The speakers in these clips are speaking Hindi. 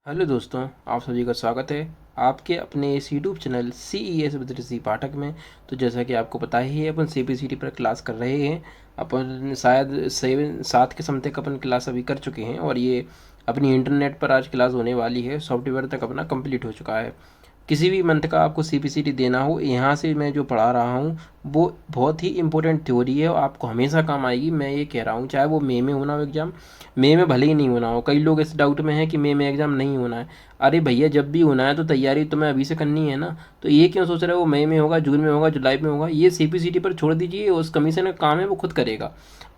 हेलो दोस्तों, आप सभी का स्वागत है आपके अपने इस यूट्यूब चैनल CES विद ऋषि पाठक में। तो जैसा कि आपको पता ही है, अपन CPCT पर क्लास कर रहे हैं। अपन शायद 7 के समय तक अपन क्लास अभी कर चुके हैं और ये अपनी इंटरनेट पर आज क्लास होने वाली है। सॉफ्टवेयर तक अपना कंप्लीट हो चुका है। किसी भी मंथ का आपको CPCT देना हो, यहाँ से मैं जो पढ़ा रहा हूँ वो बहुत ही इंपॉर्टेंट थ्योरी है और आपको हमेशा काम आएगी। मैं ये कह रहा हूँ, चाहे वो मई में होना हो एग्ज़ाम, मई में भले ही नहीं होना हो। कई लोग इस डाउट में हैं कि मई में एग्ज़ाम नहीं होना है। अरे भैया, जब भी होना है तो तैयारी तुम्हें अभी से करनी है ना। तो ये क्यों सोच रहे हो वो मई में होगा, जून में होगा, जुलाई में होगा? ये CPCT पर छोड़ दीजिए, उस कमीशन का काम है, वो खुद करेगा।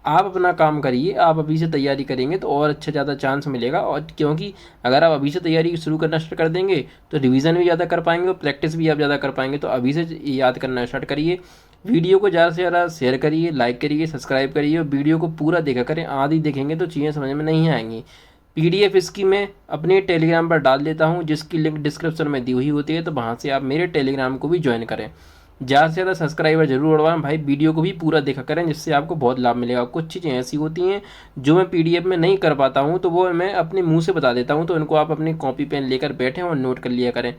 आप अपना काम करिए। आप अभी से तैयारी करेंगे तो और अच्छा ज़्यादा चांस मिलेगा। और क्योंकि अगर आप अभी से तैयारी शुरू करना स्टार्ट कर देंगे तो रिवीजन भी ज़्यादा कर पाएंगे और प्रैक्टिस भी आप ज़्यादा कर पाएंगे। तो अभी से याद करना स्टार्ट करिए। वीडियो को ज़्यादा से ज़्यादा शेयर करिए, लाइक करिए, सब्सक्राइब करिए और वीडियो को पूरा देखा करें। आधी देखेंगे तो चीज़ें समझ में नहीं आएंगी। PDF इसकी मैं अपने टेलीग्राम पर डाल देता हूँ, जिसकी लिंक डिस्क्रिप्शन में दी हुई होती है। तो वहाँ से आप मेरे टेलीग्राम को भी ज्वाइन करें। ज़्यादा से ज़्यादा सब्सक्राइबर जरूर बढ़वाएं भाई। वीडियो को भी पूरा देखा करें, जिससे आपको बहुत लाभ मिलेगा। कुछ चीज़ें ऐसी होती हैं जो मैं PDF में नहीं कर पाता हूँ, तो वो मैं अपने मुंह से बता देता हूँ। तो इनको आप अपनी कॉपी पेन लेकर बैठें और नोट कर लिया करें।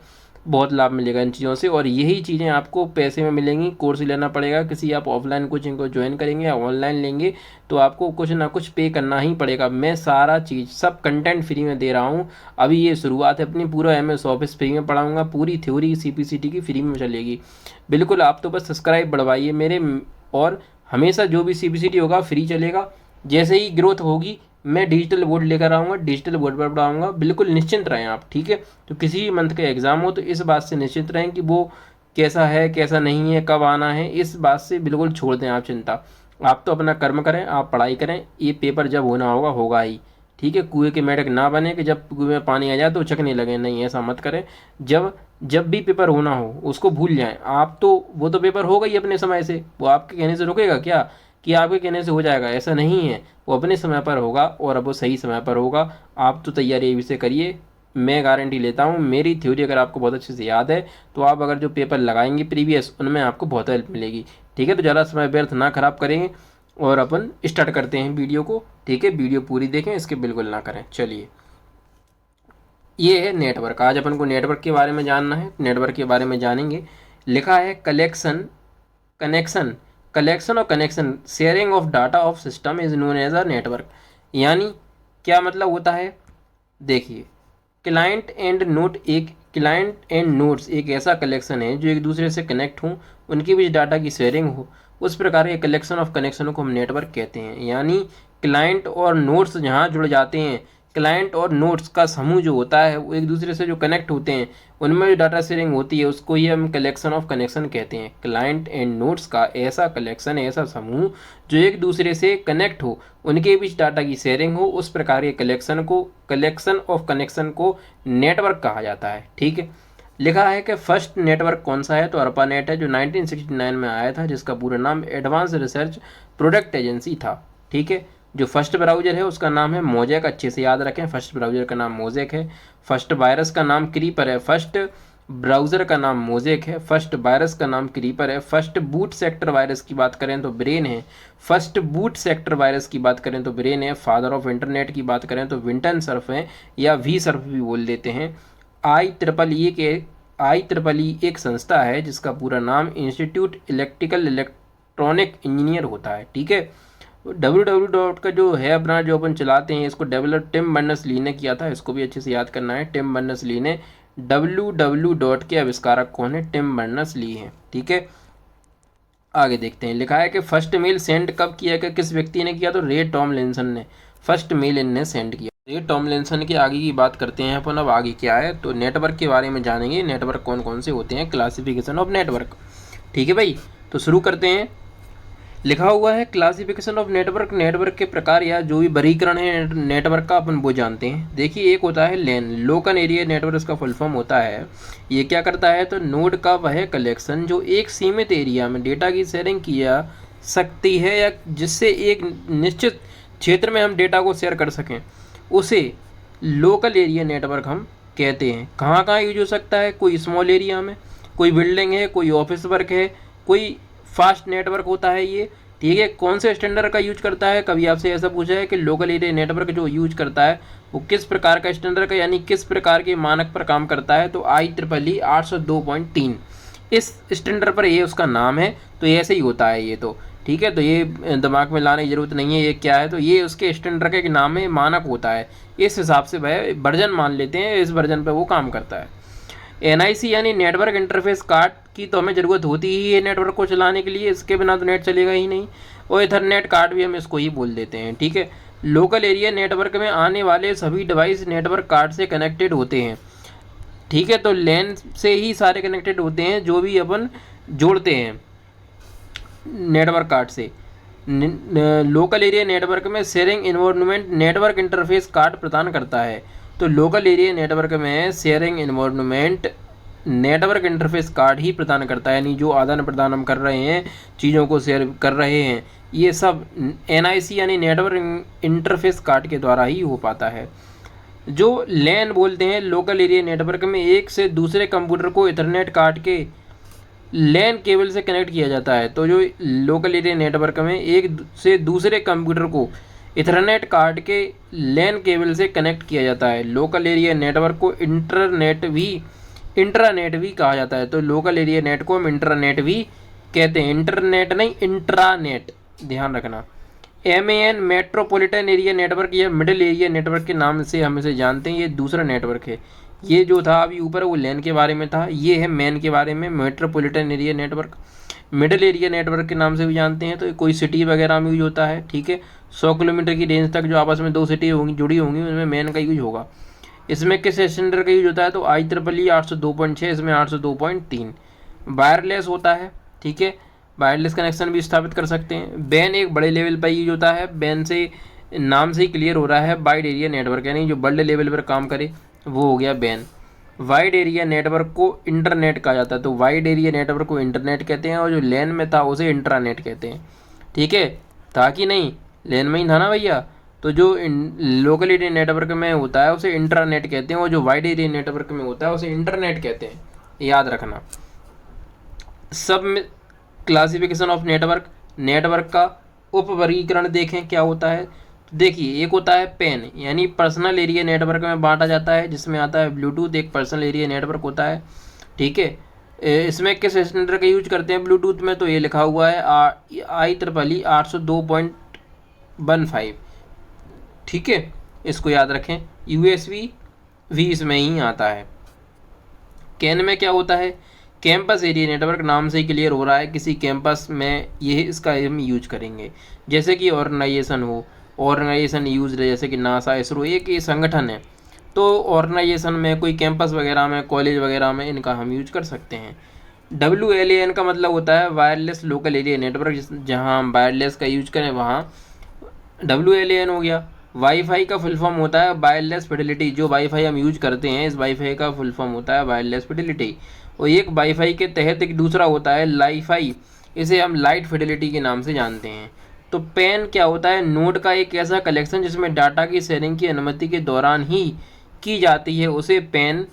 बहुत लाभ मिलेगा इन चीज़ों से। और यही चीज़ें आपको पैसे में मिलेंगी। कोर्स लेना पड़ेगा, किसी आप ऑफलाइन कोचिंग को ज्वाइन करेंगे या ऑनलाइन लेंगे तो आपको कुछ ना कुछ पे करना ही पड़ेगा। मैं सारा चीज़, सब कंटेंट फ्री में दे रहा हूँ। अभी ये शुरुआत है अपनी। पूरा MS ऑफिस फ्री में पढ़ाऊँगा, पूरी थ्योरी CPCT की फ्री में चलेगी। बिल्कुल, आप तो बस सब्सक्राइब बढ़वाइए मेरे। और हमेशा जो भी CPCT होगा फ्री चलेगा। जैसे ही ग्रोथ होगी मैं डिजिटल बोर्ड लेकर आऊँगा, डिजिटल बोर्ड पर पढ़ाऊँगा। बिल्कुल निश्चिंत रहें आप, ठीक है। तो किसी भी मंथ का एग्ज़ाम हो तो इस बात से निश्चिंत रहें कि वो कैसा है, कैसा नहीं है, कब आना है, इस बात से बिल्कुल छोड़ दें आप चिंता। आप तो अपना कर्म करें, आप पढ़ाई करें। ये पेपर जब होना होगा होगा ही, ठीक है। कुएं के मेढक ना बने कि जब कुएं में पानी आ जाए तो उछकने लगे। नहीं, ऐसा मत करें। जब जब भी पेपर होना हो उसको भूल जाएं आप। तो वो तो पेपर होगा ही अपने समय से। वो आपके कहने से रुकेगा क्या कि आपके कहने से हो जाएगा? ऐसा नहीं है। वो अपने समय पर होगा और अब वो सही समय पर होगा। आप तो तैयारी अभी से करिए। मैं गारंटी लेता हूँ, मेरी थ्योरी अगर आपको बहुत अच्छे से याद है तो आप अगर जो पेपर लगाएंगे प्रीवियस, उनमें आपको बहुत हेल्प मिलेगी, ठीक है। तो ज़्यादा समय व्यर्थ ना खराब करेंगे और अपन स्टार्ट करते हैं वीडियो को, ठीक है। वीडियो पूरी देखें, इसके बिल्कुल ना करें। चलिए, ये है नेटवर्क। आज अपन को नेटवर्क के बारे में जानना है। नेटवर्क के बारे में जानेंगे। लिखा है कलेक्शन, कनेक्शन, कलेक्शन और connection, sharing of data of system is known as a network. यानी क्या मतलब होता है? देखिए, क्लाइंट एंड नोड्स एक ऐसा कलेक्शन है जो एक दूसरे से कनेक्ट हों, उनके बीच डाटा की शेयरिंग हो। उस प्रकार के कलेक्शन ऑफ कनेक्शनों को हम नेटवर्क कहते हैं। यानी क्लाइंट और नोड्स जहाँ जुड़ जाते हैं, क्लाइंट और नोड्स का समूह जो होता है वो एक दूसरे से जो कनेक्ट होते हैं, उनमें जो डाटा शेयरिंग होती है उसको ही हम कलेक्शन ऑफ कनेक्शन कहते हैं। क्लाइंट एंड नोड्स का ऐसा कलेक्शन, ऐसा समूह जो एक दूसरे से कनेक्ट हो, उनके बीच डाटा की शेयरिंग हो, उस प्रकार के कलेक्शन ऑफ कनेक्शन को नेटवर्क कहा जाता है, ठीक है। लिखा है कि फर्स्ट नेटवर्क कौन सा है? तो ARPANET है, जो 1969 में आया था, जिसका पूरा नाम एडवांस रिसर्च प्रोडक्ट एजेंसी था, ठीक है। जो फर्स्ट ब्राउज़र है उसका नाम है मोजेक, अच्छे से याद रखें। फर्स्ट ब्राउज़र का नाम मोजेक है। फर्स्ट वायरस का नाम क्रीपर है। फर्स्ट ब्राउज़र का नाम मोजेक है। फर्स्ट वायरस का नाम क्रीपर है। फर्स्ट बूट सेक्टर वायरस की बात करें तो ब्रेन है। फर्स्ट बूट सेक्टर वायरस की बात करें तो ब्रेन है। फादर ऑफ इंटरनेट की बात करें तो विंटन सर्फ है, या वी सर्फ भी बोल देते हैं। IEEE एक संस्था है जिसका पूरा नाम इंस्टीट्यूट इलेक्ट्रिकल इलेक्ट्रॉनिक इंजीनियर होता है, ठीक है। www का जो है अपना, जो अपन चलाते हैं, इसको डेवलप टिम बर्नर्स ली ने किया था। इसको भी अच्छे से याद करना है। टिम बर्नर्स ली ने, www के आविष्कारक कौन है? टिम बर्नर्स ली हैं, ठीक है। आगे देखते हैं। लिखा है कि फर्स्ट मेल सेंड कब किया गया, किस व्यक्ति ने किया? तो रे टॉमलिंसन ने फर्स्ट मेल इनने सेंड किया। रे टॉमलिंसन के आगे की बात करते हैं अपन। अब आगे क्या है तो नेटवर्क के बारे में जानेंगे। नेटवर्क कौन कौन से होते हैं, क्लासिफिकेशन ऑफ नेटवर्क, ठीक है भाई। तो शुरू करते हैं। लिखा हुआ है क्लासिफिकेशन ऑफ नेटवर्क, नेटवर्क के प्रकार या जो भी वर्गीकरण है नेटवर्क का, अपन वो जानते हैं। देखिए, एक होता है LAN, लोकल एरिया नेटवर्क, इसका फुल फॉर्म होता है। ये क्या करता है तो नोड का वह कलेक्शन जो एक सीमित एरिया में डेटा की शेयरिंग किया सकती है, या जिससे एक निश्चित क्षेत्र में हम डेटा को शेयर कर सकें, उसे लोकल एरिया नेटवर्क हम कहते हैं। कहाँ कहाँ यूज हो सकता है? कोई स्मॉल एरिया में, कोई बिल्डिंग है, कोई ऑफिस वर्क है, कोई फास्ट नेटवर्क होता है ये, ठीक है। कौन से स्टैंडर्ड का यूज करता है, कभी आपसे ऐसा पूछा है कि लोकल एरिया नेटवर्क जो यूज करता है वो किस प्रकार का स्टैंडर्ड का, यानी किस प्रकार के मानक पर काम करता है, तो IEEE 802.3 इस स्टैंडर्ड पर ये उसका नाम है। तो ये ऐसे ही होता है ये तो, ठीक है। तो ये दिमाग में लाने की ज़रूरत नहीं है ये क्या है, तो ये उसके स्टैंडर्ड का एक नाम है, मानक होता है। इस हिसाब से वह वर्जन मान लेते हैं, इस वर्जन पर वो काम करता है। NIC यानी नेटवर्क इंटरफेस कार्ड की तो हमें ज़रूरत होती ही है नेटवर्क को चलाने के लिए, इसके बिना तो नेट चलेगा ही नहीं। और इथरनेट कार्ड भी हम इसको ही बोल देते हैं, ठीक है। लोकल एरिया नेटवर्क में आने वाले सभी डिवाइस नेटवर्क कार्ड से कनेक्टेड होते हैं, ठीक है। तो लैन से ही सारे कनेक्टेड होते हैं जो भी अपन जोड़ते हैं नेटवर्क कार्ड से। लोकल एरिया नेटवर्क में sharing environment network interface card प्रदान करता है। तो लोकल एरिया नेटवर्क में sharing environment network interface card ही प्रदान करता है, यानी जो आदान प्रदान हम कर रहे हैं, चीज़ों को शेयर कर रहे हैं, ये सब NIC यानी नेटवर्क इंटरफेस कार्ड के द्वारा ही हो पाता है। जो लैन बोलते हैं, लोकल एरिया नेटवर्क में एक से दूसरे कंप्यूटर को इथरनेट कार्ड के लैन केबल से कनेक्ट किया जाता है। तो जो लोकल एरिया नेटवर्क में एक से दूसरे कंप्यूटर को इथरनेट कार्ड के लैन केबल से कनेक्ट किया जाता है। लोकल एरिया नेटवर्क को इंट्रानेट भी कहा जाता है। तो लोकल एरिया नेट को हम इंट्रानेट भी कहते हैं, इंटरनेट नहीं, इंट्रानेट, ध्यान रखना। MAN मेट्रोपॉलिटन एरिया नेटवर्क या मिडिल एरिया नेटवर्क के नाम से हम इसे जानते हैं, ये दूसरा नेटवर्क है। ये जो था अभी ऊपर वो लैन के बारे में था, ये है मैन के बारे में, metropolitan area network. Middle area network के नाम से भी जानते हैं, तो कोई सिटी वगैरह में यूज होता है, ठीक है। 100 किलोमीटर की रेंज तक जो आपस में दो सिटी होंगी, जुड़ी होंगी, उसमें मैन का यूज होगा। इसमें किस स्टैंडर्ड का यूज होता है, तो IEEE 802.6, इसमें 802.3। वायरलेस होता है, ठीक है, वायरलेस कनेक्शन भी स्थापित कर सकते हैं। बैन एक बड़े लेवल पर यूज होता है, बैन से नाम से ही क्लियर हो रहा है, वाइड एरिया नेटवर्क, यानी जो बड़े लेवल पर काम करे वो हो गया बैन। वाइड एरिया नेटवर्क को इंटरनेट कहा जाता है। तो वाइड एरिया नेटवर्क को इंटरनेट कहते हैं, और जो लैन में था उसे इंट्रानेट कहते हैं, ठीक है। था कि नहीं, लैन में ही था ना भैया। तो जो लोकल एरिया नेटवर्क में होता है उसे इंट्रानेट कहते हैं, और जो वाइड एरिया नेटवर्क में होता है उसे इंटरनेट कहते हैं, याद रखना। सब क्लासिफिकेशन ऑफ नेटवर्क, नेटवर्क का उपवर्गीकरण देखें क्या होता है। देखिए, एक होता है पैन, यानी पर्सनल एरिया नेटवर्क में बांटा जाता है, जिसमें आता है ब्लूटूथ, एक पर्सनल एरिया नेटवर्क होता है, ठीक है। इसमें किस स्टैंडर्ड का यूज करते हैं ब्लूटूथ में, तो ये लिखा हुआ है IEEE 802.15, ठीक है, इसको याद रखें। USB भी इसमें ही आता है। कैन में क्या होता है, कैंपस एरिया नेटवर्क, नाम से ही क्लियर हो रहा है, किसी कैंपस में ये इसका हम यूज करेंगे। जैसे कि ऑर्गेनाइजेशन हो, ऑर्गेनाइजेशन यूज है, जैसे कि नासा, इसरो, एक ये संगठन है, तो ऑर्गेनाइजेशन में, कोई कैंपस वगैरह में, कॉलेज वगैरह में इनका हम यूज कर सकते हैं। WLAN का मतलब होता है वायरलेस लोकल एरिया नेटवर्क, जहाँ हम वायरलेस का यूज करें वहाँ WLAN हो गया। वाईफाई का फुल फॉर्म होता है वायरलेस फिडेलिटी, जो वाईफाई हम यूज करते हैं इस वाईफाई का फुल फॉर्म होता है वायरलेस फिडेलिटी। और एक वाईफाई के तहत एक दूसरा होता है लाईफाई, इसे हम लाइट फिडेलिटी के नाम से जानते हैं। तो पैन क्या होता है, नोड का एक ऐसा कलेक्शन जिसमें डाटा की शेयरिंग की अनुमति के दौरान ही की जाती है, उसे पैन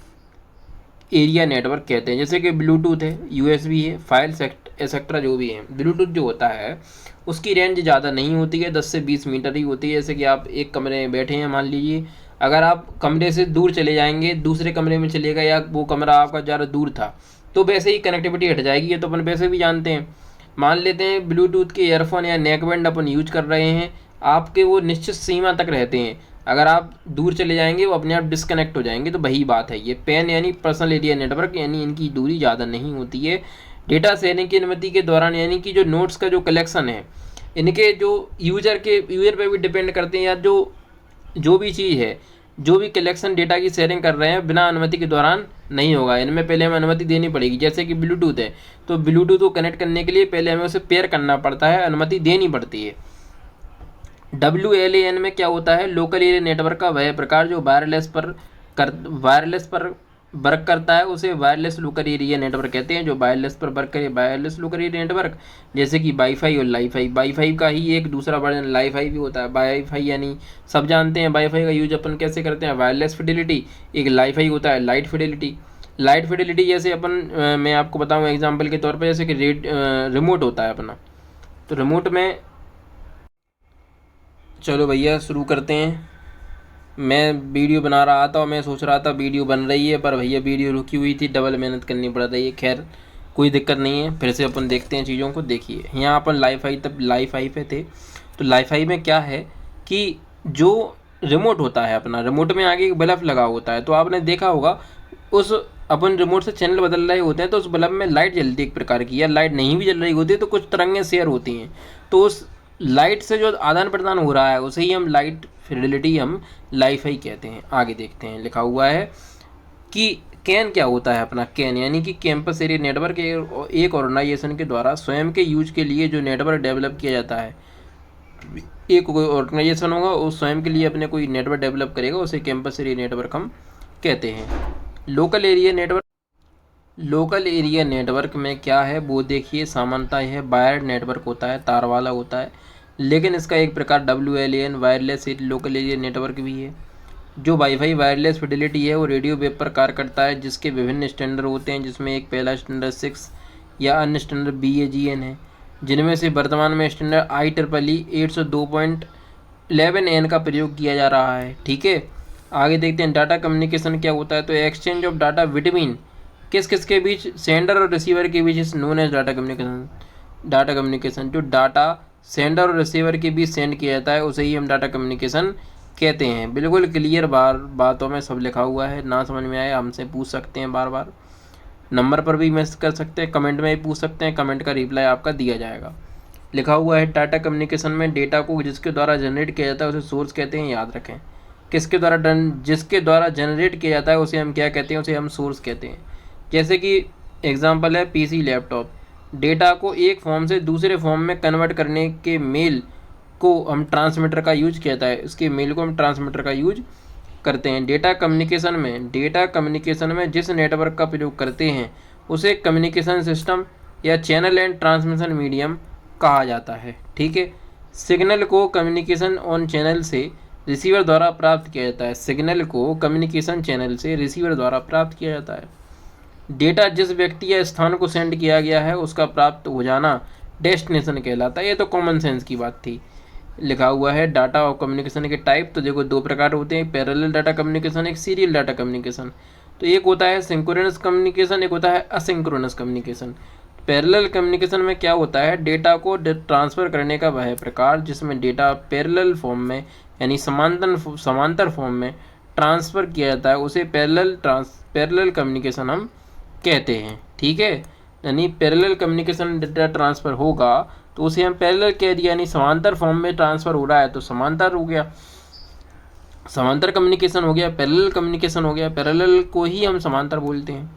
एरिया नेटवर्क कहते हैं। जैसे कि ब्लूटूथ है, USB है, फाइल एक्सेट्रा जो भी है। ब्लूटूथ जो होता है उसकी रेंज ज़्यादा नहीं होती है, 10 से 20 मीटर ही होती है। जैसे कि आप एक कमरे में बैठे हैं, मान लीजिए, अगर आप कमरे से दूर चले जाएंगे, दूसरे कमरे में चलेगा, या वो कमरा आपका ज़्यादा दूर था, तो वैसे ही कनेक्टिविटी हट जाएगी। ये तो अपन वैसे भी जानते हैं। मान लेते हैं ब्लूटूथ के ईयरफोन या नेकबैंड अपन यूज कर रहे हैं, आपके वो निश्चित सीमा तक रहते हैं, अगर आप दूर चले जाएंगे वो अपने आप डिस्कनेक्ट हो जाएंगे। तो वही बात है, ये पैन यानी पर्सनल एरिया नेटवर्क, यानी इनकी दूरी ज़्यादा नहीं होती है। डेटा शेयरिंग की अनुमति के दौरान, यानी कि जो नोट्स का जो कलेक्शन है, इनके जो यूजर पे भी डिपेंड करते हैं, या जो भी चीज़ है, जो भी कलेक्शन डेटा की शेयरिंग कर रहे हैं, बिना अनुमति के दौरान नहीं होगा। इनमें पहले हमें अनुमति देनी पड़ेगी। जैसे कि ब्लूटूथ है, तो ब्लूटूथ को कनेक्ट करने के लिए पहले हमें उसे पेयर करना पड़ता है, अनुमति देनी पड़ती है। WLAN में क्या होता है, लोकल एरिया नेटवर्क का वह प्रकार जो वायरलेस पर वर्क करता है, उसे वायरलेस लोकल एरिया नेटवर्क कहते हैं। जो वायरलेस पर वर्क करे, वायरलेस लोकल एरिया नेटवर्क, जैसे कि वाईफाई और लाईफाई। वाईफाई का ही एक दूसरा वर्जन लाईफाई भी होता है। वाईफाई यानी सब जानते हैं वाईफाई का यूज अपन कैसे करते हैं, वायरलेस फिडेलिटी। एक लाईफाई होता है लाइट फिडेलिटी। लाइट फिडेलिटी जैसे अपन मैं आपको बताऊँ एग्जाम्पल के तौर पर, जैसे कि रिमोट होता है अपना, तो रिमोट में चलो भैया शुरू करते हैं। मैं वीडियो बना रहा था और मैं सोच रहा था वीडियो बन रही है, पर भैया वीडियो रुकी हुई थी, डबल मेहनत करनी पड़ रही है। खैर कोई दिक्कत नहीं है, फिर से अपन देखते हैं चीज़ों को। देखिए यहाँ अपन लाइफाई पे थे। तो लाइफाई में क्या है कि जो रिमोट होता है अपना, रिमोट में आगे एक बल्ब लगा होता है। तो आपने देखा होगा उस अपन रिमोट से चैनल बदल रहे होते हैं तो उस बल्ब में लाइट जलती है एक प्रकार की, या लाइट नहीं भी जल रही होती है तो कुछ तरंगें शेयर होती हैं। तो उस लाइट से जो आदान प्रदान हो रहा है उसे ही हम लाइट फिडेलिटी, हम लाइफाई कहते हैं। आगे देखते हैं, लिखा हुआ है कि कैन क्या होता है अपना। कैन यानी कि कैंपस एरिया नेटवर्क, एक ऑर्गेनाइजेशन के द्वारा स्वयं के यूज के लिए जो नेटवर्क डेवलप किया जाता है। एक कोई ऑर्गेनाइजेशन होगा, उस स्वयं के लिए अपने कोई नेटवर्क डेवलप करेगा, उसे कैंपस एरिया नेटवर्क हम कहते हैं। लोकल एरिया नेटवर्क में क्या है वो देखिए, सामान्यतः यह वायर्ड नेटवर्क होता है, तार वाला होता है, लेकिन इसका एक प्रकार WLAN wireless local area network भी है। जो वाईफाई वायरलेस फिडेलिटी है वो रेडियो वेव पर कार्य करता है, जिसके विभिन्न स्टैंडर्ड होते हैं, जिसमें एक पहला स्टैंडर्ड 6 या अन्य स्टैंडर्ड BAGN है, जिनमें से वर्तमान में स्टैंडर्ड IEEE 802.11n का प्रयोग किया जा रहा है। ठीक है, आगे देखते हैं डाटा कम्युनिकेशन क्या होता है। तो एक्सचेंज ऑफ डाटा बिटवीन किस किस के बीच, सेंडर और रिसीवर के बीच is known as data communication. जो डाटा सेंडर और रिसीवर के बीच सेंड किया जाता है उसे ही हम डाटा कम्युनिकेशन कहते हैं। बिल्कुल क्लियर बातों में सब लिखा हुआ है। ना समझ में आए हमसे पूछ सकते हैं, बार बार नंबर पर भी मैसेज कर सकते हैं, कमेंट में भी पूछ सकते हैं, कमेंट का रिप्लाई आपका दिया जाएगा। लिखा हुआ है डाटा कम्युनिकेशन में डेटा को जिसके द्वारा जनरेट किया जाता है उसे सोर्स कहते हैं, याद रखें। जिसके द्वारा जनरेट किया जाता है उसे हम क्या कहते हैं, उसे हम सोर्स कहते हैं। जैसे कि एग्जांपल है PC लैपटॉप, डेटा को एक फॉर्म से दूसरे फॉर्म में कन्वर्ट करने के मेल को हम ट्रांसमीटर का यूज किया जाता है, इसके मेल को हम ट्रांसमीटर का यूज करते हैं। डेटा कम्युनिकेशन में जिस नेटवर्क का प्रयोग करते हैं उसे कम्युनिकेशन सिस्टम या चैनल एंड ट्रांसमिशन मीडियम कहा जाता है। ठीक है, सिग्नल को कम्युनिकेशन ऑन चैनल से रिसीवर द्वारा प्राप्त किया जाता है। सिग्नल को कम्युनिकेशन चैनल से रिसीवर द्वारा प्राप्त किया जाता है। डेटा जिस व्यक्ति या स्थान को सेंड किया गया है उसका प्राप्त हो जाना डेस्टिनेशन कहलाता है। ये तो कॉमन सेंस की बात थी। लिखा हुआ है डाटा और कम्युनिकेशन के टाइप। तो देखो दो प्रकार होते हैं, पैरेलल डाटा कम्युनिकेशन, एक सीरियल डाटा कम्युनिकेशन। तो एक होता है सिंक्रोनस कम्युनिकेशन, एक होता है असिंक्रोनस कम्युनिकेशन। पैरेलल कम्युनिकेशन में क्या होता है, डेटा को ट्रांसफ़र करने का वह प्रकार जिसमें डेटा पैरेलल फॉर्म में यानी समांतर फॉर्म में ट्रांसफ़र किया जाता है उसे पैरेलल कम्युनिकेशन हम कहते हैं। ठीक है, यानी पैरेलल कम्युनिकेशन डेटा ट्रांसफ़र होगा तो उसे हम पैरेलल कह दिया, यानी समांतर फॉर्म में ट्रांसफ़र हो रहा है तो समांतर हो गया, समांतर कम्युनिकेशन हो गया, पैरेलल कम्युनिकेशन हो गया। पैरेलल को ही हम समांतर बोलते हैं।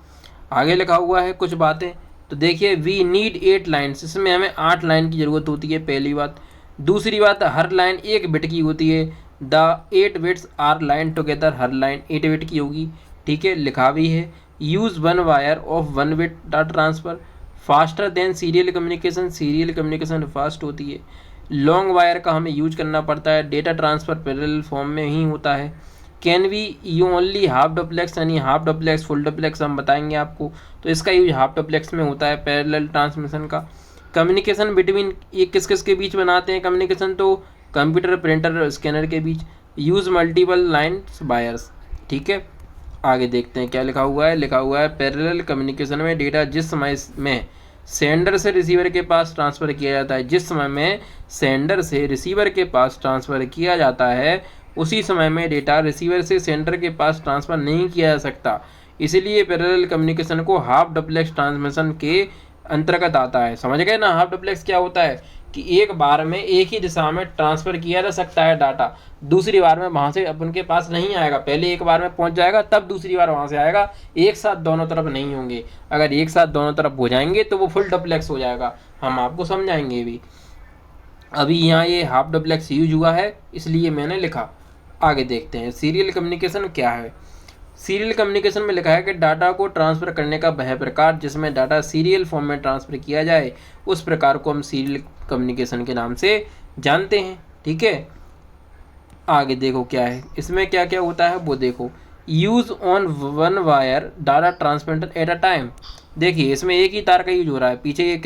आगे लिखा हुआ है कुछ बातें। तो देखिए वी नीड 8 लाइन्स, इसमें हमें 8 लाइन की ज़रूरत होती है, पहली बात। दूसरी बात, हर लाइन 1 बिट की होती है। The 8 bits are line together, हर लाइन 8 बिट की होगी। ठीक है, लिखा भी है use 1 wire of 1 bit data transfer faster than serial communication fast होती है। लॉन्ग वायर का हमें यूज करना पड़ता है। डेटा ट्रांसफ़र पैरेलल फॉर्म में ही होता है। Can we you only half duplex, यानी हाफ डुप्लेक्स फुल डुप्लेक्स हम बताएंगे आपको। तो इसका यूज हाफ डुप्लेक्स में होता है पैरेलल ट्रांसमिशन का। कम्युनिकेशन बिटवीन, ये किस किस के बीच बनाते हैं कम्युनिकेशन, तो कंप्यूटर प्रिंटर स्कैनर के बीच। Use multiple lines wires. ठीक है, आगे देखते हैं क्या लिखा हुआ है। लिखा हुआ है पैरेलल कम्युनिकेशन में डेटा जिस समय में सेंडर से रिसीवर के पास ट्रांसफ़र किया जाता है, जिस समय में सेंडर से रिसीवर के पास ट्रांसफ़र किया जाता है उसी समय में डेटा रिसीवर से सेंडर के पास ट्रांसफ़र नहीं किया जा सकता। इसलिए पैरेलल कम्युनिकेशन को हाफ डुप्लेक्स ट्रांसमिशन के अंतर्गत आता है। समझ गए ना, हाफ डुप्लेक्स क्या होता है कि एक बार में एक ही दिशा में ट्रांसफ़र किया जा सकता है डाटा, दूसरी बार में वहाँ से अपन के पास नहीं आएगा। पहले एक बार में पहुँच जाएगा तब दूसरी बार वहाँ से आएगा, एक साथ दोनों तरफ नहीं होंगे। अगर एक साथ दोनों तरफ हो जाएंगे तो वो फुल डुप्लेक्स हो जाएगा, हम आपको समझाएंगे भी। अभी यहाँ ये हाफ डुप्लेक्स यूज हुआ है इसलिए मैंने लिखा। आगे देखते हैं सीरियल कम्युनिकेशन क्या है। सीरियल कम्युनिकेशन में लिखा है कि डाटा को ट्रांसफ़र करने का वह प्रकार जिसमें डाटा सीरियल फॉर्म में ट्रांसफ़र किया जाए उस प्रकार को हम सीरियल कम्युनिकेशन के नाम से जानते हैं। ठीक है, आगे देखो क्या है, इसमें क्या क्या होता है वो देखो। Use on 1 wire data transmitter eight a time. देखिए इसमें एक ही तार का यूज हो रहा है। पीछे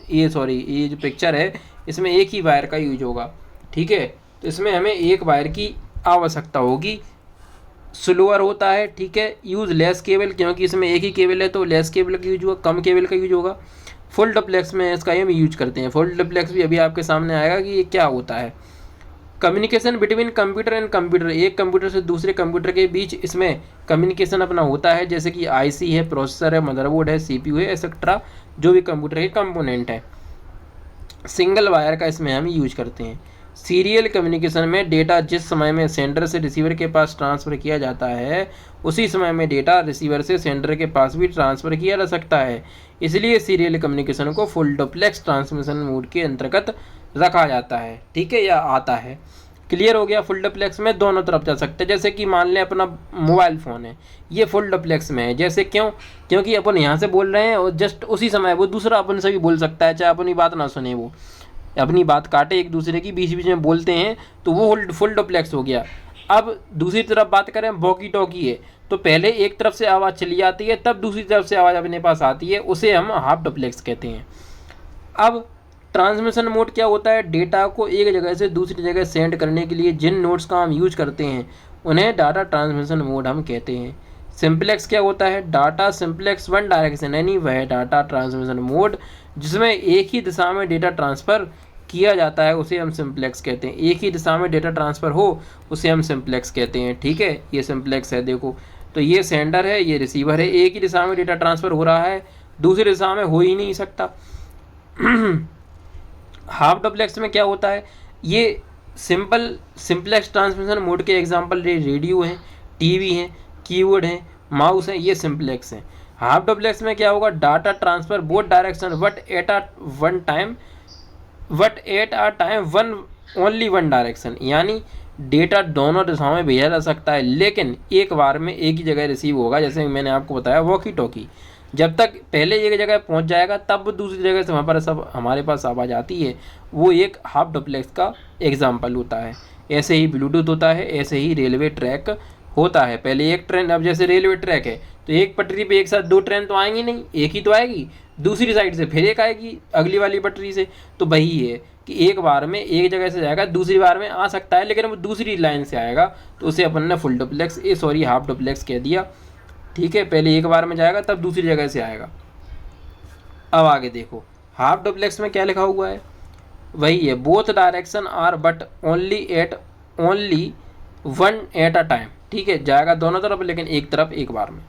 ये जो पिक्चर है इसमें एक ही वायर का यूज होगा। ठीक है, तो इसमें हमें एक वायर की आवश्यकता होगी। स्लोअर होता है, ठीक है, यूज लेस केबल, क्योंकि इसमें एक ही केबल है तो लेस केबल का यूज होगा, कम केबल का यूज होगा। फुल डुप्लेक्स में इसका हम यूज करते हैं। फुल डुप्लेक्स भी अभी आपके सामने आएगा कि ये क्या होता है। Communication between computer and computer, एक कंप्यूटर से दूसरे कंप्यूटर के बीच इसमें कम्युनिकेशन अपना होता है, जैसे कि आईसी है, प्रोसेसर है, मदरबोर्ड है, सीपीयू है, एक्सेट्रा जो भी कंप्यूटर के कंपोनेंट है। सिंगल वायर का इसमें हम यूज करते हैं। सीरियल कम्युनिकेशन में डेटा जिस समय में सेंडर से रिसीवर के पास ट्रांसफ़र किया जाता है उसी समय में डेटा रिसीवर से सेंडर के पास भी ट्रांसफ़र किया जा सकता है, इसलिए सीरियल कम्युनिकेशन को फुल डुप्लेक्स ट्रांसमिशन मोड के अंतर्गत रखा जाता है। ठीक है, या आता है। क्लियर हो गया। फुल डुप्लेक्स में दोनों तरफ जा सकते हैं। जैसे कि मान लें अपना मोबाइल फ़ोन है, ये फुल डुप्लेक्स में है। जैसे क्यों? क्योंकि अपन यहाँ से बोल रहे हैं और जस्ट उसी समय वो दूसरा अपन से भी बोल सकता है, चाहे अपनी बात ना सुने, वो अपनी बात काटे, एक दूसरे की बीच बीच में बोलते हैं, तो वो फुल डुप्लेक्स हो गया। अब दूसरी तरफ बात करें, वॉकी टॉकी है, तो पहले एक तरफ से आवाज़ चली जाती है, तब दूसरी तरफ से आवाज़ अपने पास आती है, उसे हम हाफ डुप्लेक्स कहते हैं। अब ट्रांसमिशन मोड क्या होता है? डेटा को एक जगह से दूसरी जगह सेंड करने के लिए जिन नोड्स का हम यूज करते हैं उन्हें डाटा ट्रांसमिशन मोड हम कहते हैं। सिंप्लेक्स क्या होता है? डाटा सिंप्लेक्स वन डायरेक्शन, यानी वह डाटा ट्रांसमिशन मोड जिसमें एक ही दिशा में डेटा ट्रांसफ़र किया जाता है उसे हम सिंप्लेक्स कहते हैं। एक ही दिशा में डेटा ट्रांसफ़र हो उसे हम सिंप्लेक्स कहते हैं। ठीक है, ये सिंप्लेक्स है। देखो, तो ये सेंडर है, ये रिसीवर है, एक ही दिशा में डेटा ट्रांसफ़र हो रहा है, दूसरी दिशा में हो ही नहीं सकता। हाफ डुप्लेक्स में क्या होता है? ये सिंप्लेक्स ट्रांसमिशन मोड के एग्जांपल रेडियो हैं, टीवी हैं, कीबोर्ड हैं, माउस हैं, ये सिंप्लेक्स हैं। हाफ डुप्लेक्स में क्या होगा? Data transfer both direction but at a time one only one direction, यानी डेटा दोनों दिशाओं में भेजा जा सकता है लेकिन एक बार में एक ही जगह रिसीव होगा। जैसे मैंने आपको बताया वॉकी टॉकी, जब तक पहले एक जगह पहुंच जाएगा तब दूसरी जगह से वहाँ पर सब हमारे पास आवाज़ आती है, वो एक हाफ डुप्लेक्स का एग्जाम्पल होता है। ऐसे ही ब्लूटूथ होता है, ऐसे ही रेलवे ट्रैक होता है। पहले एक ट्रेन, अब जैसे रेलवे ट्रैक है तो एक पटरी पे एक साथ दो ट्रेन तो आएंगी नहीं, एक ही तो आएगी, दूसरी साइड से फिर एक आएगी अगली वाली पटरी से। तो वही है कि एक बार में एक जगह से जाएगा, दूसरी बार में आ सकता है लेकिन वो दूसरी लाइन से आएगा, तो उसे अपन ने फुल डुप्लेक्स हाफ डुप्लेक्स कह दिया। ठीक है, पहले एक बार में जाएगा तब दूसरी जगह से आएगा। अब आगे देखो, हाफ डुप्लेक्स में क्या लिखा हुआ है? वही है, both direction are but only one at a time. ठीक है, जाएगा दोनों तरफ लेकिन एक तरफ एक बार में।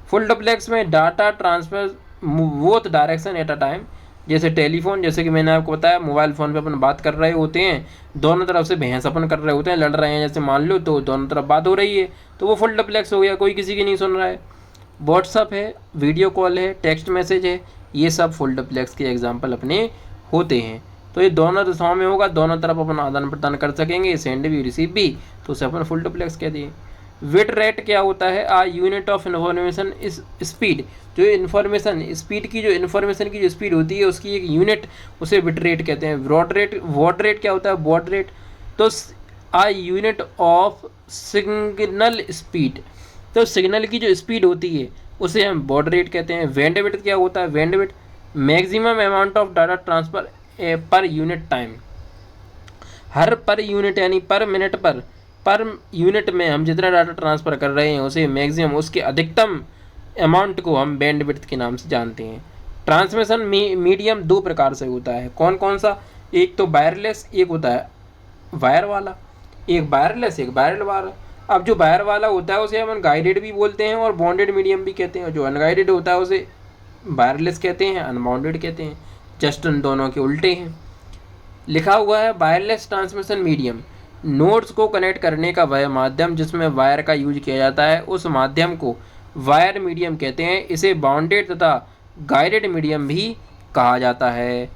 फुल डुप्लेक्स में data transfer both direction at a time, जैसे टेलीफोन, जैसे कि मैंने आपको बताया मोबाइल फ़ोन पे अपन बात कर रहे होते हैं, दोनों तरफ से बहस अपन कर रहे होते हैं, लड़ रहे हैं जैसे मान लो, तो दोनों तरफ बात हो रही है तो वो फुल डुप्लेक्स हो गया, कोई किसी की नहीं सुन रहा है। व्हाट्सअप है, वीडियो कॉल है, टेक्स्ट मैसेज है, ये सब फुल डुप्लेक्स के एग्जाम्पल अपने होते हैं। तो ये दोनों दिशाओं में होगा, दोनों तरफ अपन आदान प्रदान कर सकेंगे, सेंड भी रिसीव भी, तो उसे अपन फुल डुप्लेक्स कह दिए। बिट रेट क्या होता है? आ यूनिट ऑफ इन्फॉर्मेशन इस स्पीड, जो इन्फॉर्मेशन स्पीड की, जो इन्फॉर्मेशन की जो स्पीड होती है उसकी एक यूनिट, उसे बिट रेट कहते हैं। वॉट रेट क्या होता है? बॉड रेट, तो आ यूनिट ऑफ सिग्नल स्पीड, तो सिग्नल की जो स्पीड होती है उसे हम बॉड रेट कहते हैं। बैंडविड्थ क्या होता है? Bandwidth maximum amount of data transfer per unit time, her per unit यानी पर मिनट पर यूनिट में हम जितना डाटा ट्रांसफ़र कर रहे हैं उसे मैक्सिमम, उसके अधिकतम अमाउंट को हम बैंडविड्थ के नाम से जानते हैं। ट्रांसमिशन मीडियम दो प्रकार से होता है। कौन कौन सा? एक तो वायरलेस, एक होता है वायर वाला। एक वायरलेस, एक वायर्ड वाला। अब जो वायर वाला होता है उसे हम गाइडेड भी बोलते हैं और बॉन्डेड मीडियम भी कहते हैं। जो अनगाइडेड होता है उसे वायरलेस कहते हैं, अनबाउंडेड कहते हैं। जस्ट उन दोनों के उल्टे हैं। लिखा हुआ है वायरलेस ट्रांसमिशन मीडियम, नोड्स को कनेक्ट करने का वह माध्यम जिसमें वायर का यूज किया जाता है उस माध्यम को वायर मीडियम कहते हैं। इसे बाउंडेड तथा गाइडेड मीडियम भी कहा जाता है।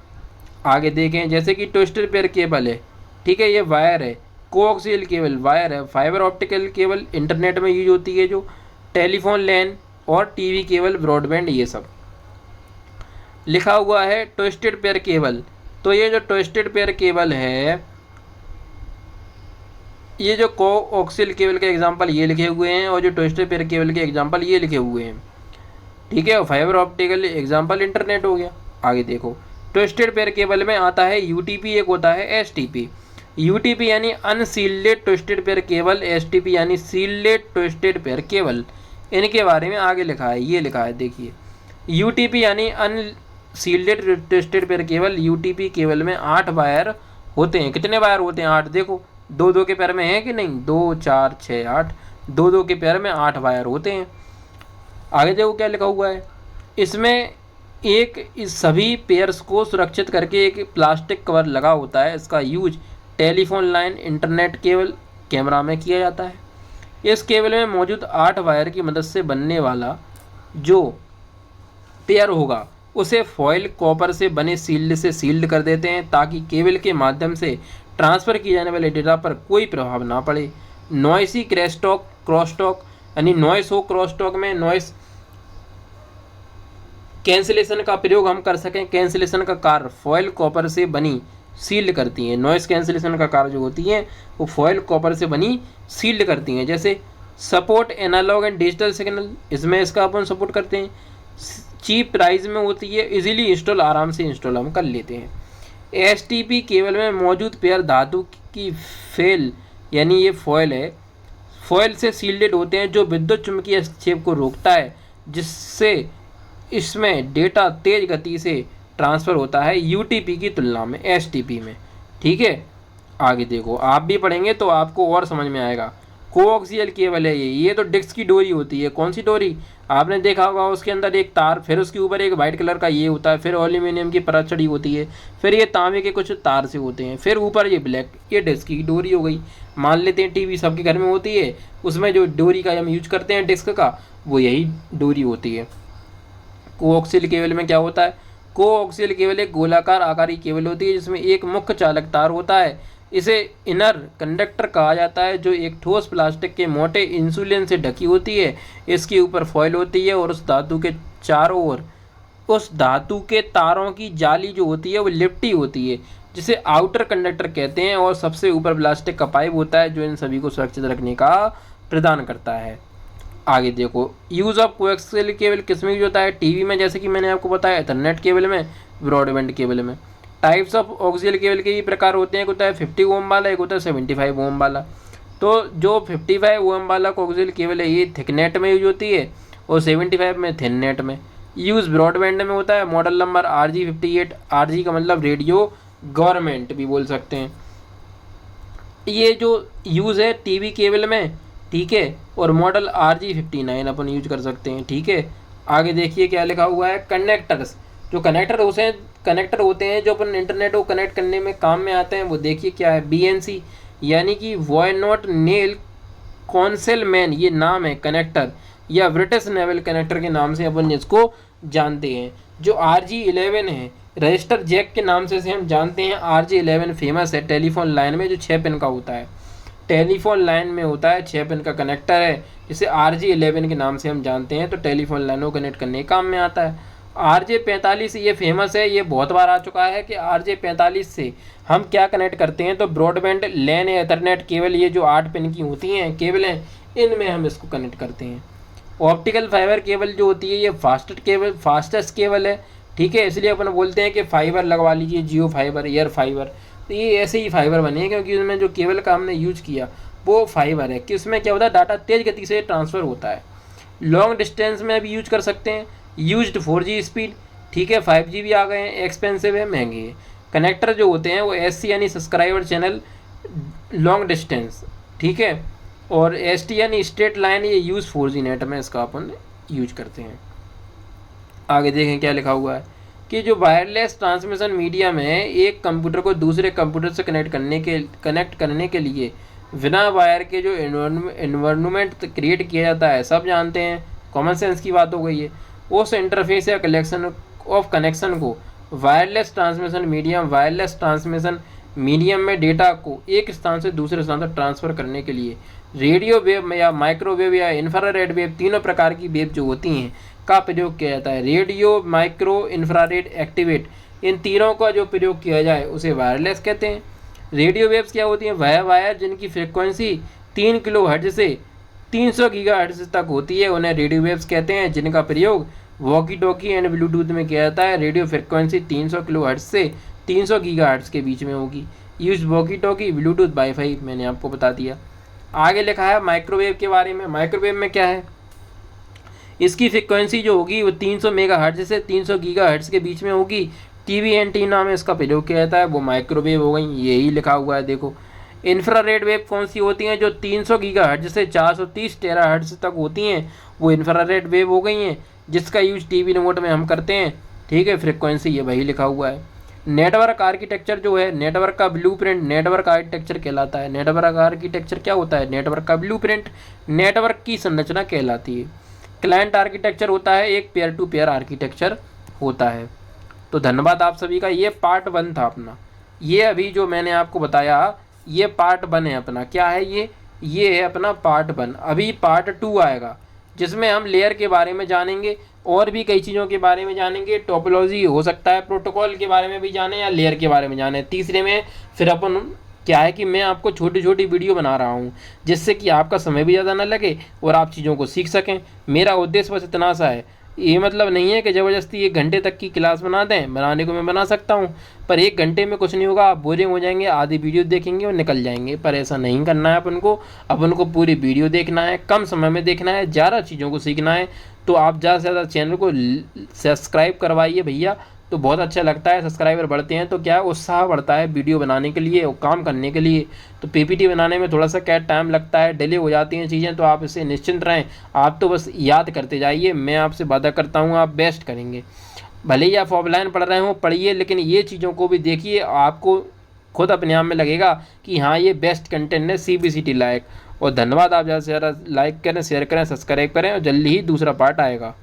आगे देखें, जैसे कि ट्विस्टर पेयर केबल है, ठीक है, ये वायर है। कोएक्सियल केबल वायर है। फाइबर ऑप्टिकल केबल इंटरनेट में यूज होती है, जो टेलीफोन लैन और टीवी केबल, ब्रॉडबैंड, ये सब। लिखा हुआ है ट्विस्टेड पेयर केबल, तो ये जो ट्विस्टेड पेयर केबल है, ये जो कोएक्सियल केबल के एग्जांपल ये लिखे हुए हैं और जो ट्विस्टेड पेयर केबल के एग्जांपल ये लिखे हुए हैं, ठीक है। फाइबर ऑप्टिकल एग्जांपल इंटरनेट हो गया। आगे देखो, ट्विस्टेड पेयर केबल में आता है यूटीपी, एक होता है एसटीपी। यूटीपी यानी unshielded twisted pair cable, STP यानी सील्डेड ट्विस्टेड पेयर केबल। इनके बारे में आगे लिखा है, ये लिखा है देखिए, यूटीपी यानी unshielded twisted pair cable. UTP cable में 8 वायर होते हैं। कितने वायर होते हैं? 8। देखो 2-2 के पेयर में है कि नहीं, 2 4 6 8, 2-2 के पेयर में 8 वायर होते हैं। आगे देखो क्या लिखा हुआ है, इसमें इस सभी पेयर्स को सुरक्षित करके एक प्लास्टिक कवर लगा होता है। इसका use telephone line, internet cable, camera में किया जाता है। इस केबल में मौजूद 8 वायर की मदद से बनने वाला जो पेयर होगा उसे फॉइल कॉपर से बने सील्ड से सील्ड कर देते हैं ताकि केबल के माध्यम से ट्रांसफ़र किए जाने वाले डेटा पर कोई प्रभाव ना पड़े। नॉइसी क्रॉसटॉक यानी नॉइस हो, क्रॉसटॉक में नॉइस कैंसिलेशन का प्रयोग हम कर सकें। कैंसिलेशन का कार्य फॉइल कॉपर से बनी सील्ड करती हैं। नॉइस कैंसिलेशन का कार्य जो होती है वो फॉइल कॉपर से बनी सील्ड करती हैं। जैसे support analog and digital signal, इसमें इसका अपन सपोर्ट करते हैं। चीप प्राइस में होती है, इजीली इंस्टॉल, आराम से इंस्टॉल हम कर लेते हैं। एसटीपी केबल में मौजूद पेयर धातु की फेल यानी ये फॉइल है, फॉइल से सील्डेड होते हैं जो विद्युत चुम्बकीय हस्तक्षेप को रोकता है, जिससे इसमें डेटा तेज गति से ट्रांसफ़र होता है यूटीपी की तुलना में एसटीपी में। ठीक है, आगे देखो, आप भी पढ़ेंगे तो आपको और समझ में आएगा। कोएक्सियल केबल है ये तो डिस्क की डोरी होती है। कौन सी डोरी? आपने देखा होगा उसके अंदर एक तार, फिर उसके ऊपर एक वाइट कलर का ये होता है, फिर एल्यूमिनियम की परत चढ़ी होती है, फिर ये तांबे के कुछ तार से होते हैं, फिर ऊपर ये ब्लैक, ये डिस्क की डोरी हो गई। मान लेते हैं टीवी सबके घर में होती है, उसमें जो डोरी का हम यूज करते हैं डिस्क का, वो यही डोरी होती है। कोएक्सियल केबल में क्या होता है? कोएक्सियल केबल एक गोलाकार आकारी केबल होती है जिसमें एक मुख्य चालक तार होता है। इसे इनर कंडक्टर कहा जाता है जो एक ठोस प्लास्टिक के मोटे इंसुलिन से ढकी होती है। इसके ऊपर फॉइल होती है और उस धातु के चारों ओर उस धातु के तारों की जाली जो होती है वो लिपटी होती है, जिसे आउटर कंडक्टर कहते हैं। और सबसे ऊपर प्लास्टिक का पाइप होता है जो इन सभी को सुरक्षित रखने का प्रदान करता है। आगे देखो, यूज़ ऑफ कोएक्सियल केबल किस में यूज होता है? टीवी में, जैसे कि मैंने आपको बताया, इथरनेट केबल में, ब्रॉडबैंड केबल में। टाइप्स ऑफ ऑक्सियल केबल के ये प्रकार होते हैं, एक होता है 50 ओम वाला, एक होता है 75 ओम वाला। तो जो 55 ओम वाला कोएक्सियल केबल है ये थिकनेट में यूज होती है और 75 में थिननेट में। यूज़ ब्रॉडबैंड में होता है। मॉडल नंबर RG58, RG का मतलब रेडियो गवर्नमेंट भी बोल सकते हैं। ये जो यूज़ है टीवी केबल में, ठीक है, और मॉडल RG59 अपन यूज कर सकते हैं। ठीक है, आगे देखिए क्या लिखा हुआ है, कनेक्टर्स। जो कनेक्टर होते हैं जो अपन इंटरनेट को कनेक्ट करने में काम में आते हैं, वो देखिए क्या है, BNC यानी कि वॉय नॉट नेल कॉन्सेलमैन, ये नाम है कनेक्टर, या ब्रिटिश नेवल कनेक्टर के नाम से अपन इसको जानते हैं। जो RG11 है, रजिस्टर जैक के नाम से इसे हम जानते हैं। RG11 फेमस है टेलीफोन लाइन में, जो 6 पिन का होता है। टेलीफोन लाइन में होता है 6 पिन का कनेक्टर है, जिसे RG11 के नाम से हम जानते हैं। तो टेलीफोन लाइन को कनेक्ट करने के काम में आता है। RJ45 ये फेमस है, ये बहुत बार आ चुका है कि RJ45 से हम क्या कनेक्ट करते हैं, तो ब्रॉडबैंड लैन या इथरनेट केबल, ये जो 8 पिन की होती हैं केबल हैं, इनमें हम इसको कनेक्ट करते हैं। ऑप्टिकल फाइबर केबल जो होती है ये फास्टेस्ट केबल है। ठीक है, इसलिए अपन बोलते हैं कि फाइबर लगवा लीजिए, जियो फाइबर, एयर फाइबर। तो ये ऐसे ही फाइबर बने हैं क्योंकि उसमें जो केबल का हमने यूज किया वो फाइबर है, कि उसमें क्या होता है, डाटा तेज़ गति से ट्रांसफ़र होता है। लॉन्ग डिस्टेंस में भी यूज कर सकते हैं। यूज्ड 4G स्पीड, ठीक है, 5G भी आ गए हैं, एक्सपेंसिव है, महंगे हैं। कनेक्टर जो होते हैं वो SC यानी सब्सक्राइबर चैनल लॉन्ग डिस्टेंस, ठीक है, और ST यानी स्ट्रेट लाइन, ये यूज़ 4G नेट में इसका अपन यूज करते हैं। आगे देखें क्या लिखा हुआ है कि जो वायरलेस ट्रांसमिशन मीडियम है, एक कंप्यूटर को दूसरे कंप्यूटर से कनेक्ट करने के लिए बिना वायर के जो एनवायरनमेंट क्रिएट किया जाता है, सब जानते हैं, कॉमन सेंस की बात हो गई है। उस इंटरफेस या कनेक्शन को वायरलेस ट्रांसमिशन मीडियम में डेटा को एक स्थान से दूसरे स्थान तक ट्रांसफ़र करने के लिए रेडियो वेव या माइक्रोवेव या इंफ्रारेड वेव, तीनों प्रकार की वेव जो होती हैं का प्रयोग किया जाता है। रेडियो, माइक्रो, इंफ्रारेड, एक्टिवेट, इन तीनों का जो प्रयोग किया जाए उसे वायरलेस कहते हैं। रेडियो वेव्स क्या होती हैं? वह वायर जिनकी फ्रिक्वेंसी 3 किलोहर्ट्ज़ से 300 गीगाहर्ट्ज़ तक होती है, उन्हें रेडियो वेव्स कहते हैं, जिनका प्रयोग वॉकी टॉकी एंड ब्लूटूथ में क्या आता है, रेडियो फ्रिक्वेंसी 300 किलोहर्ट्ज से 300 गीगाहर्ट्ज के बीच में होगी। Use walkie talkie Bluetooth wifi, मैंने आपको बता दिया। आगे लिखा है माइक्रोवेव के बारे में। माइक्रोवेव में क्या है, इसकी फ्रिक्वेंसी जो होगी वो 300 मेगाहर्ट्ज से 300 गीगाहर्ट्ज के बीच में होगी। टीवी एंटीना में इसका प्रयोग किया जाता है, वो माइक्रोवेव हो गई, यही लिखा हुआ है देखो। इंफ्रारेड वेव कौन सी होती हैं, जो 300 गीगाहर्ट्ज से 430 टेराहर्ट्ज तक होती हैं, वो इंफ्रारेड वेव हो गई हैं, जिसका यूज टीवी रिमोट में हम करते हैं। ठीक है, फ्रिक्वेंसी ये वही लिखा हुआ है। नेटवर्क आर्किटेक्चर जो है, नेटवर्क का ब्लूप्रिंट नेटवर्क आर्किटेक्चर कहलाता है। नेटवर्क आर्किटेक्चर क्या होता है, नेटवर्क का ब्लूप्रिंट नेटवर्क की संरचना कहलाती है। क्लाइंट आर्किटेक्चर होता है, एक पेयर टू पेयर आर्किटेक्चर होता है। तो धन्यवाद आप सभी का। ये पार्ट 1 था अपना। ये अभी जो मैंने आपको बताया ये पार्ट 1 है अपना। क्या है ये है अपना पार्ट 1। अभी पार्ट 2 आएगा, जिसमें हम लेयर के बारे में जानेंगे और भी कई चीज़ों के बारे में जानेंगे। टोपोलॉजी हो सकता है, प्रोटोकॉल के बारे में भी जाने या लेयर के बारे में जाने। तीसरे में फिर अपन क्या है कि मैं आपको छोटी छोटी वीडियो बना रहा हूँ, जिससे कि आपका समय भी ज़्यादा ना लगे और आप चीज़ों को सीख सकें। मेरा उद्देश्य बस इतना सा है। ये मतलब नहीं है कि ज़बरदस्ती 1 घंटे तक की क्लास बना दें, बनाने को मैं बना सकता हूँ, पर 1 घंटे में कुछ नहीं होगा, आप बोरिंग हो जाएंगे, आधी वीडियो देखेंगे और निकल जाएंगे। पर ऐसा नहीं करना है अपन को पूरी वीडियो देखना है, कम समय में देखना है, ज़्यादा चीज़ों को सीखना है। तो आप ज़्यादा से ज़्यादा चैनल को सब्सक्राइब करवाइए भैया, तो बहुत अच्छा लगता है। सब्सक्राइबर बढ़ते हैं तो क्या उत्साह बढ़ता है वीडियो बनाने के लिए और काम करने के लिए। तो पीपीटी बनाने में थोड़ा सा क्या टाइम लगता है, डिले हो जाती हैं चीज़ें, तो आप इससे निश्चिंत रहें। आप तो बस याद करते जाइए, मैं आपसे वादा करता हूँ आप बेस्ट करेंगे। भले ही आप ऑफलाइन पढ़ रहे हो पढ़िए, लेकिन ये चीज़ों को भी देखिए, आपको खुद अपने आप में लगेगा कि हाँ ये बेस्ट कंटेंट है CBCT लायक। और धन्यवाद। आप ज़्यादा से ज़्यादा लाइक करें, शेयर करें, सब्सक्राइब करें और जल्दी ही दूसरा पार्ट आएगा।